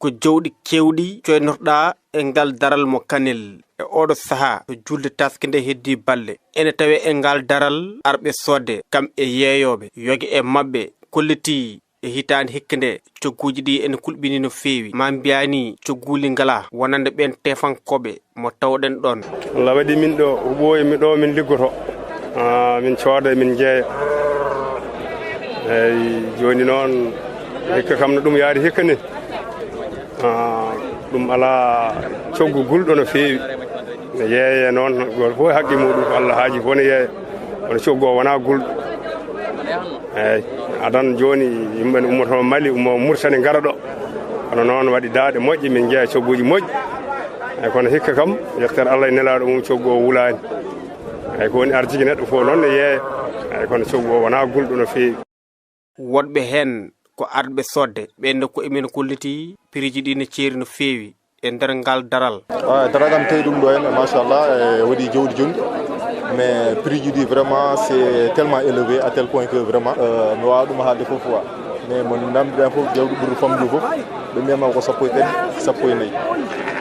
ko jawdi kewdi coynorɗa e ngal daral mo Kanel e oɗo saha to julde taske nde heddi balle ene tawe e ngal daral arɓe sodde kam e yeeyoɓe yoge e mabɓe kolliti e hitande hikkande cogguji ɗi ene kulɓini no feewi ma mbiyani cogguli ngala wonande ɓen tefankoɓe mo tawɗen ɗon Allah waɗi min ɗo huɓoye mi ɗo min liggoto min cooda min jeeya eyyi joni noon hikka kam no ɗum yaari hikka ni ɗum ala coggu gulɗo no feewi ne yeeye noon goto fof haqqi muɗum ko Allah haaji fof ne yeeya kono coggu o wona gulɗo eyyi adan joni yimɓe ne ummoto Mali ummo Mauritanie gara ɗo kono noon waɗi daaɗe moƴƴe min jeeya cogguji moƴƴi eyyi kono hikka kam yettere Allah e nelaɗo mum coggu o wulani eyyi ko woni arjigi neɗɗo fof noon ne yeeya eyyi kono coggu o wona gulɗo no feewi wonɓe hen ko arɓe sodde ɓenne ko emin kolliti piriji ɗi ne ceeri no feewi e nder ngal daral daral kam tawi ɗum ɗo hen machallah e waɗi jawdi jonɗi mais prix ji ɗi vraiment c'est tellement élevé à tel point que vraiment mi wawa ɗum haalde foof wa mais mo namdiɗen foof jawdi ɓuuri famɗi foof ɓe mbiyama ko sappo e ɗen sappo e nayyi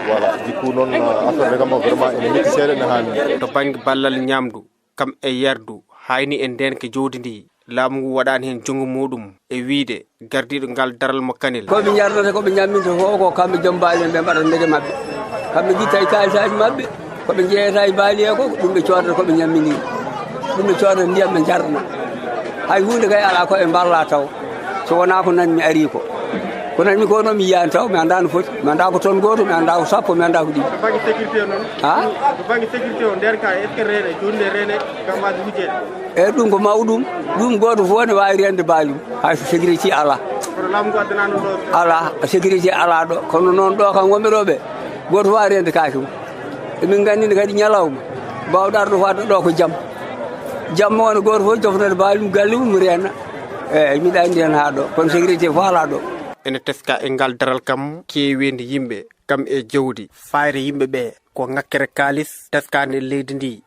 voilà du coup noon affaire ne kam vraiment ene metti seeɗa ne hanni to banggue ballal ñamdu kam e yardu hayni e ndenka jawdi ndi laamu ngu waɗani hen junggo muɗum e wiide gardiɗo ngal daral mo Kanel koɓe jardata koɓe ñamminta fof ko kamɓe joom baali ɓe mbaɗa ndege mabɓe kamɓe guitta e kalisaji mabɓe koɓe jeeyata e baali e ko ɗum ɓe codata koɓe ñammini ɗum ɓe codata ndiyam ɓe jardana hay hunde kay ala koɓe mballa taw so wona ko nanmi ari ko nanmi ko noon mi yiyani taw mi anda no foti mi anda ko ton goto mi anda ko sappo mi anda ko ɗiɗi to banggue sécurité noon to banggue sécurité o nder ka est ce que rene joni nde rene gammaji wujede eyyi ɗum ko mawɗum ɗum goto fof ne wawi rende baalum hay so sécurité ala kono laamu ngu addanano ɗo ala sécurité ala ɗo kono noon ɗo kam wonɓe ɗo ɓe goto fof wawi rende kaake mum emin gandini kadi ñalawma mbawɗa arde fo adda ɗo ko jamma wona goto fof jofnode baalum galle mum rena eyyi miɗa andi hen ha ɗo kono sécurité fof ala ɗo ene teska e ngal daral kam keewede yimɓe kam e jawdi fayre yimɓe ɓe ko ngakkere kalis teskade leydi ndi